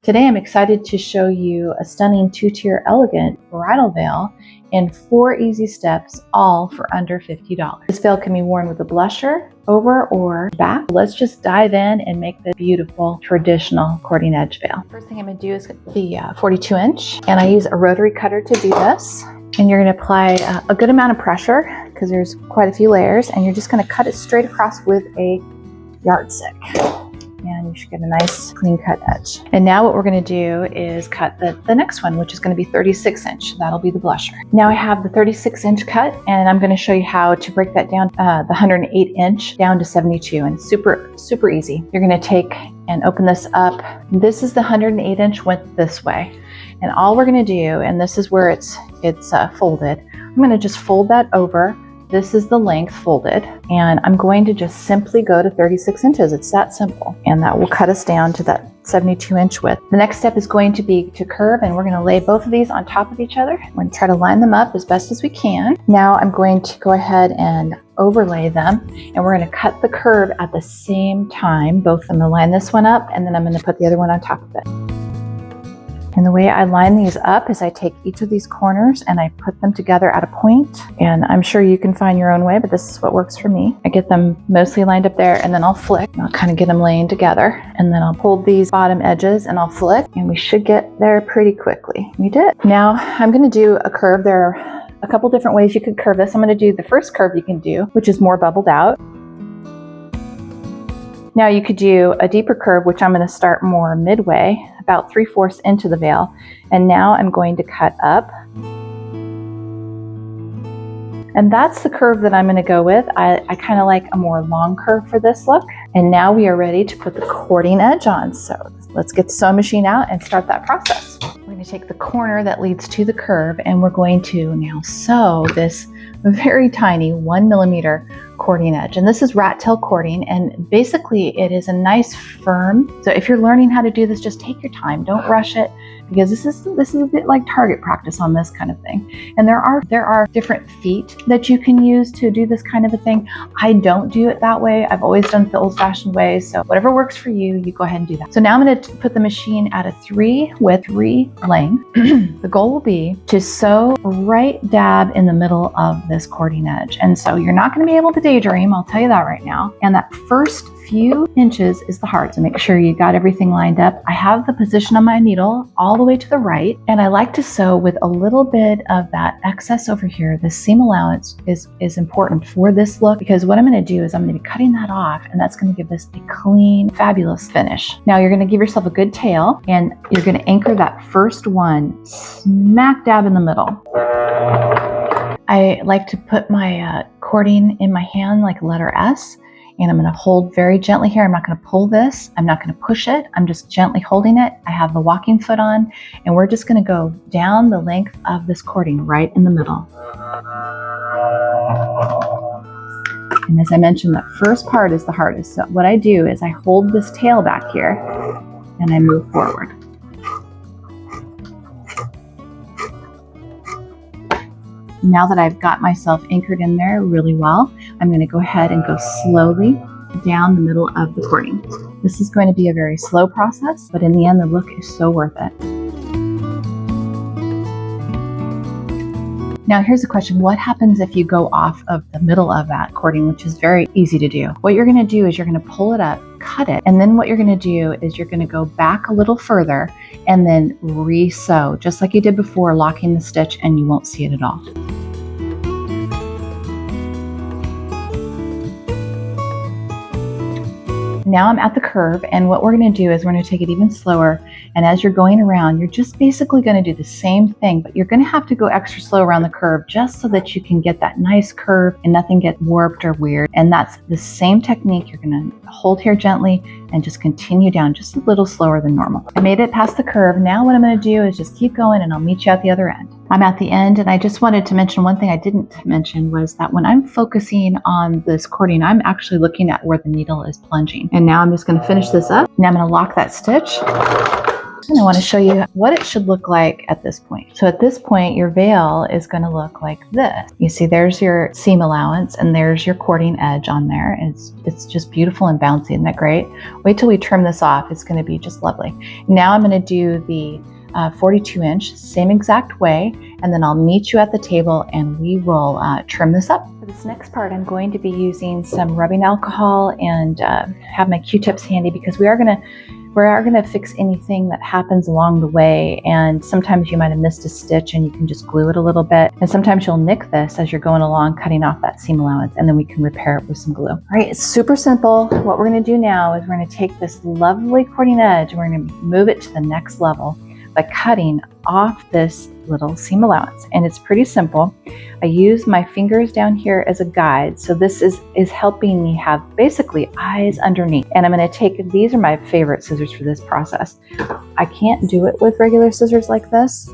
Today I'm excited to show you a stunning two-tier elegant bridal veil in 4 easy steps, all for under $50. This veil can be worn with a blusher, over or back. Let's just dive in and make the beautiful traditional cording edge veil. First thing I'm going to do is the 42 inch, and I use a rotary cutter to do this. And you're going to apply a good amount of pressure because there's quite a few layers, and you're just going to cut it straight across with a yardstick. And you should get a nice clean cut edge. And now what we're going to do is cut the next one, which is going to be 36 inch. That'll be the blusher. Now I have the 36 inch cut, and I'm going to show you how to break that down, the 108 inch down to 72, and super easy. You're going to take and open this up. This is the 108 inch went this way. And all we're going to do, and this is where it's folded, I'm going to just fold that over. This is the length folded, and I'm going to just simply go to 36 inches. It's that simple, and that will cut us down to that 72 inch width. The next step is going to be to curve, and we're going to lay both of these on top of each other. We're going to try to line them up as best as we can. Now I'm going to go ahead and overlay them, and we're going to cut the curve at the same time. Both I'm going to line this one up, and then I'm going to put the other one on top of it. And the way I line these up is I take each of these corners and I put them together at a point. And I'm sure you can find your own way, but this is what works for me. I get them mostly lined up there, and then I'll flick. I'll kind of get them laying together. And then I'll hold these bottom edges and I'll flick, and we should get there pretty quickly. We did. Now I'm going to do a curve. There are a couple different ways you could curve this. I'm going to do the first curve you can do, which is more bubbled out. Now you could do a deeper curve, which I'm going to start more midway, about 3/4 into the veil. And now I'm going to cut up. And that's the curve that I'm going to go with. I kind of like a more long curve for this look. And now we are ready to put the cording edge on. So let's get the sewing machine out and start that process. We're going to take the corner that leads to the curve, and we're going to now sew this very tiny 1 millimeter cording edge. And this is rat tail cording, and basically it is a nice firm. So if you're learning how to do this, just take your time. Don't rush it, because this is a bit like target practice on this kind of thing. And there are different feet that you can use to do this kind of a thing. I don't do it that way. I've always done it the old-fashioned way. So whatever works for you, you go ahead and do that. So now I'm going to put the machine at a 3 width, 3 length. The goal will be to sew right dab in the middle of this cording edge. And so you're not going to be able to daydream, I'll tell you that right now. And that first few inches is the heart. So make sure you got everything lined up. I have the position on my needle all the way to the right, and I like to sew with a little bit of that excess over here. The seam allowance is important for this look, because what I'm going to do is I'm going to be cutting that off, and that's going to give us a clean, fabulous finish. Now you're going to give yourself a good tail, and you're going to anchor that first one smack dab in the middle. I like to put my cording in my hand like a letter S, and I'm going to hold very gently here. I'm not going to pull this. I'm not going to push it. I'm just gently holding it. I have the walking foot on, and we're just going to go down the length of this cording right in the middle. And as I mentioned, that first part is the hardest. So what I do is I hold this tail back here and I move forward. Now that I've got myself anchored in there really well, I'm going to go ahead and go slowly down the middle of the cording. This is going to be a very slow process, but in the end, the look is so worth it. Now here's the question: what happens if you go off of the middle of that cording, which is very easy to do? What you're going to do is you're going to pull it up, cut it, and then what you're going to do is you're going to go back a little further and then re-sew, just like you did before, locking the stitch, and you won't see it at all. Now I'm at the curve, and what we're going to do is we're going to take it even slower, and as you're going around, you're just basically going to do the same thing, but you're going to have to go extra slow around the curve just so that you can get that nice curve and nothing gets warped or weird. And that's the same technique. You're going to hold here gently and just continue down just a little slower than normal. I made it past the curve. Now what I'm going to do is just keep going, and I'll meet you at the other end. I'm at the end, and I just wanted to mention one thing I didn't mention was that when I'm focusing on this cording, I'm actually looking at where the needle is plunging. And now I'm just going to finish this up. Now I'm going to lock that stitch. And I want to show you what it should look like at this point. So at this point, your veil is going to look like this. You see there's your seam allowance and there's your cording edge on there. And it's just beautiful and bouncy. Isn't that great? Wait till we trim this off. It's going to be just lovely. Now I'm going to do the 42 inch, same exact way, and then I'll meet you at the table and we will trim this up. For this next part, I'm going to be using some rubbing alcohol and have my Q-tips handy because we are going to fix anything that happens along the way, and sometimes you might have missed a stitch and you can just glue it a little bit, and sometimes you'll nick this as you're going along cutting off that seam allowance, and then we can repair it with some glue. All right, it's super simple. What we're going to do now is we're going to take this lovely cording edge and we're going to move it to the next level by cutting off this little seam allowance. And it's pretty simple. I use my fingers down here as a guide. So this is helping me have basically eyes underneath. And I'm going to take, these are my favorite scissors for this process. I can't do it with regular scissors like this.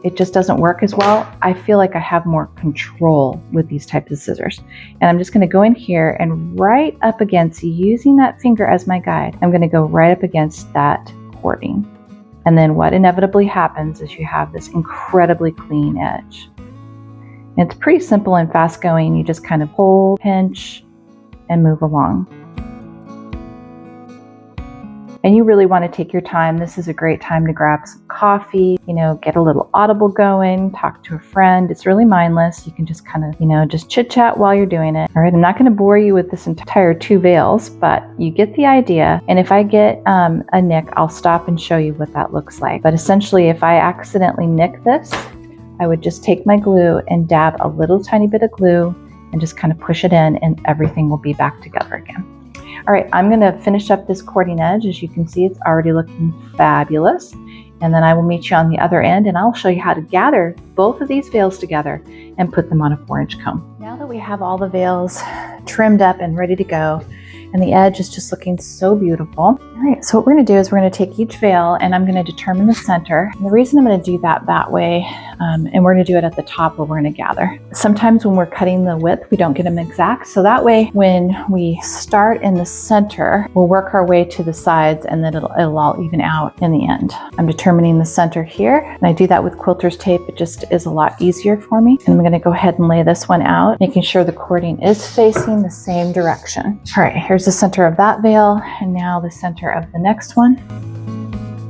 It just doesn't work as well. I feel like I have more control with these types of scissors. And I'm just going to go in here and right up against, using that finger as my guide, I'm going to go right up against that cording. And then what inevitably happens is you have this incredibly clean edge. And it's pretty simple and fast going. You just kind of pull, pinch, and move along. And you really want to take your time. This is a great time to grab some coffee, get a little Audible going, talk to a friend. It's really mindless. You can just kind of, just chit chat while you're doing it. All right, I'm not going to bore you with this entire 2 veils, but you get the idea. And if I get a nick, I'll stop and show you what that looks like. But essentially, if I accidentally nick this, I would just take my glue and dab a little tiny bit of glue and just kind of push it in, and everything will be back together again. All right, I'm going to finish up this cording edge. As you can see, it's already looking fabulous. And then I will meet you on the other end and I'll show you how to gather both of these veils together and put them on a 4-inch comb. Now that we have all the veils trimmed up and ready to go, and the edge is just looking so beautiful. All right, so what we're going to do is we're going to take each veil and I'm going to determine the center. And the reason I'm going to do that way, and we're going to do it at the top where we're going to gather. Sometimes when we're cutting the width, we don't get them exact. So that way, when we start in the center, we'll work our way to the sides and then it'll all even out in the end. I'm determining the center here, and I do that with quilter's tape. It just is a lot easier for me. And I'm going to go ahead and lay this one out, making sure the cording is facing the same direction. All right, here's the center of that veil, and now the center of the next one.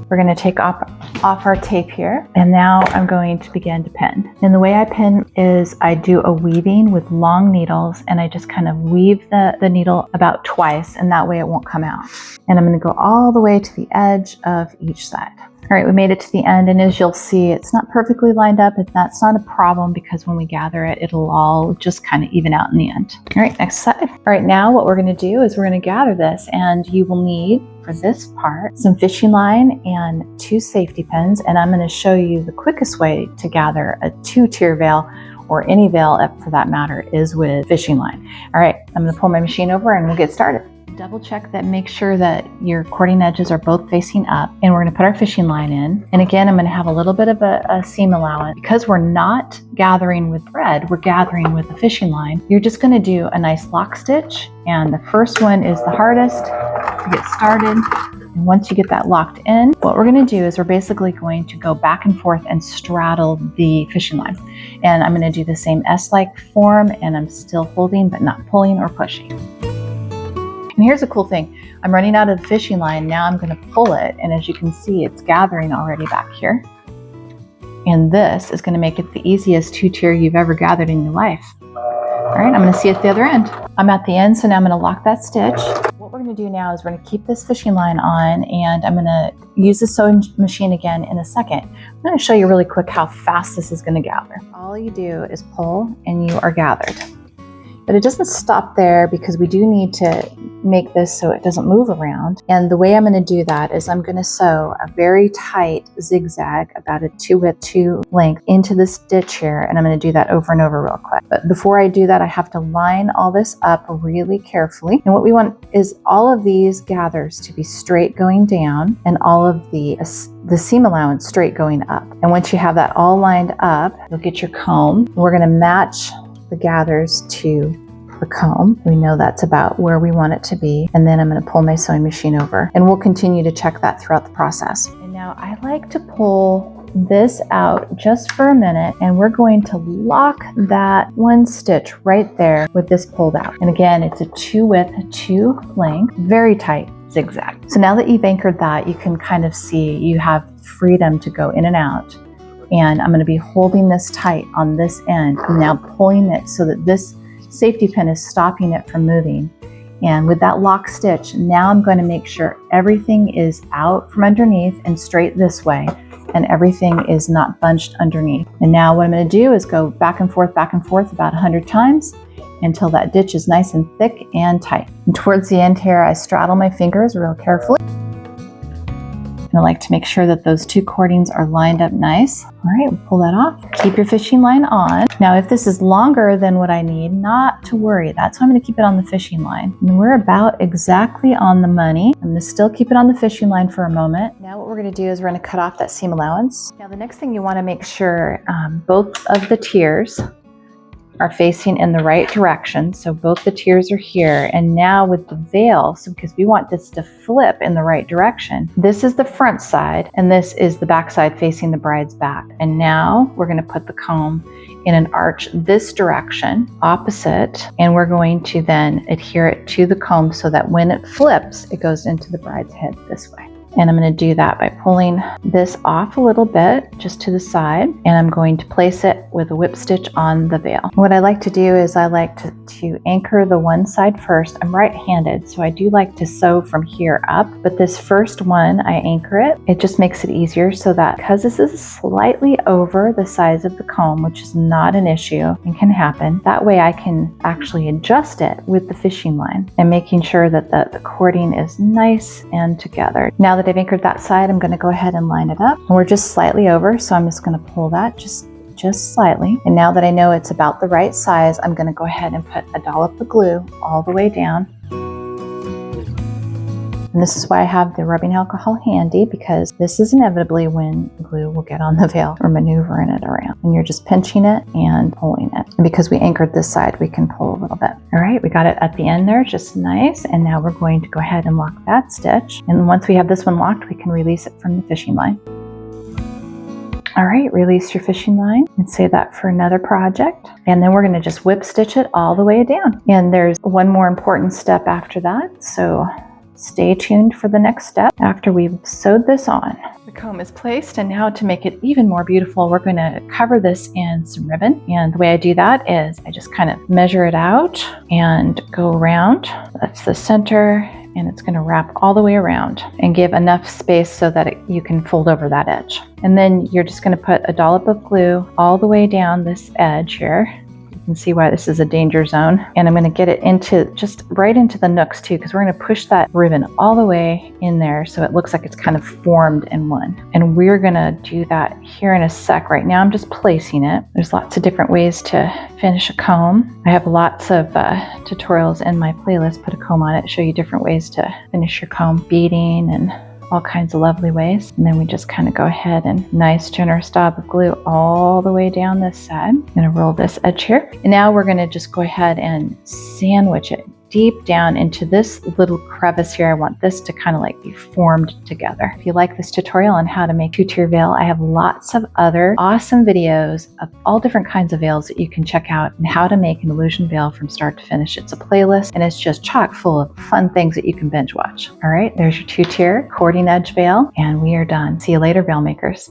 We're going to take off our tape here, and now I'm going to begin to pin. And the way I pin is I do a weaving with long needles, and I just kind of weave the needle about twice, and that way it won't come out. And I'm going to go all the way to the edge of each side. All right, we made it to the end, and as you'll see, it's not perfectly lined up, and that's not a problem because when we gather it, it'll all just kind of even out in the end. All right, next side. All right, now what we're going to do is we're going to gather this, and you will need, for this part, some fishing line and 2 safety pins, and I'm going to show you the quickest way to gather a 2-tier veil, or any veil for that matter, is with fishing line. All right, I'm going to pull my machine over and we'll get started. Double check that, make sure that your cording edges are both facing up, and we're going to put our fishing line in. And again, I'm going to have a little bit of a seam allowance. Because we're not gathering with thread, we're gathering with the fishing line. You're just going to do a nice lock stitch, and the first one is the hardest to get started. And once you get that locked in, what we're going to do is we're basically going to go back and forth and straddle the fishing line. And I'm going to do the same S-like form, and I'm still holding but not pulling or pushing. And here's a cool thing. I'm running out of the fishing line. Now I'm going to pull it. And as you can see, it's gathering already back here. And this is going to make it the easiest 2-tier you've ever gathered in your life. All right, I'm going to see you at the other end. I'm at the end, so now I'm going to lock that stitch. What we're going to do now is we're going to keep this fishing line on, and I'm going to use the sewing machine again in a second. I'm going to show you really quick how fast this is going to gather. All you do is pull and you are gathered. But it doesn't stop there because we do need to make this so it doesn't move around. And the way I'm going to do that is I'm going to sew a very tight zigzag, about a 2 width, 2 length, into the stitch here. And I'm going to do that over and over real quick. But before I do that, I have to line all this up really carefully. And what we want is all of these gathers to be straight going down, and all of the seam allowance straight going up. And once you have that all lined up, you'll get your comb. We're going to match the gathers to the comb. We know that's about where we want it to be. And then I'm going to pull my sewing machine over, and we'll continue to check that throughout the process. And Now I like to pull this out just for a minute, and we're going to lock that one stitch right there with this pulled out. And again, it's a 2 width, 2 length, very tight zigzag. So now that you've anchored that, you can kind of see you have freedom to go in and out. And I'm going to be holding this tight on this end. I'm now pulling it so that this safety pin is stopping it from moving. And with that lock stitch, now I'm going to make sure everything is out from underneath and straight this way, and everything is not bunched underneath. And now what I'm going to do is go back and forth about 100 times until that ditch is nice and thick and tight. And towards the end here, I straddle my fingers real carefully. And I like to make sure that those 2 cordings are lined up nice. All right, we'll pull that off. Keep your fishing line on. Now, if this is longer than what I need, not to worry. That's why I'm going to keep it on the fishing line. And we're about exactly on the money. I'm going to still keep it on the fishing line for a moment. Now what we're going to do is we're going to cut off that seam allowance. Now the next thing you want to make sure both of the tiers are facing in the right direction. So both the tiers are here. And now with the veil, so because we want this to flip in the right direction, this is the front side and this is the back side facing the bride's back. And now we're going to put the comb in an arch this direction, opposite, and we're going to then adhere it to the comb so that when it flips, it goes into the bride's head this way. And I'm going to do that by pulling this off a little bit just to the side, and I'm going to place it with a whip stitch on the veil. What I like to do is I like to anchor the one side first. I'm right-handed, so I do like to sew from here up, but this first one, I anchor it. It just makes it easier so that because this is slightly over the size of the comb, which is not an issue and can happen, that way I can actually adjust it with the fishing line and making sure that the cording is nice and together. Now that I've anchored that side, I'm going to go ahead and line it up. And we're just slightly over, so I'm just going to pull that just slightly. And now that I know it's about the right size, I'm going to go ahead and put a dollop of glue all the way down. And this is why I have the rubbing alcohol handy, because this is inevitably when glue will get on the veil or maneuvering it around. And you're just pinching it and pulling it. And because we anchored this side, we can pull a little bit. All right, we got it at the end there, just nice. And now we're going to go ahead and lock that stitch. And once we have this one locked, we can release it from the fishing line. All right, release your fishing line and save that for another project. And then we're going to just whip stitch it all the way down. And there's one more important step after that. So stay tuned for the next step after we've sewed this on. The comb is placed, and now to make it even more beautiful, we're going to cover this in some ribbon. And the way I do that is I just kind of measure it out and go around. That's the center, and it's going to wrap all the way around and give enough space so that you can fold over that edge. And then you're just going to put a dollop of glue all the way down this edge here. You can see why this is a danger zone. And I'm going to get it into just right into the nooks too, because we're going to push that ribbon all the way in there so it looks like it's kind of formed in one. And we're going to do that here in a sec. Right now I'm just placing it. There's lots of different ways to finish a comb. I have lots of tutorials in my playlist, Put a Comb on It, show you different ways to finish your comb, beading and all kinds of lovely ways. And then we just kind of go ahead and nice generous dab of glue all the way down this side. I'm going to roll this edge here. And now we're going to just go ahead and sandwich it deep down into this little crevice here. I want this to kind of like be formed together. If you like this tutorial on how to make two-tier veil, I have lots of other awesome videos of all different kinds of veils that you can check out and how to make an illusion veil from start to finish. It's a playlist and it's just chock full of fun things that you can binge watch. All right, there's your two-tier cording edge veil, and we are done. See you later, veil makers.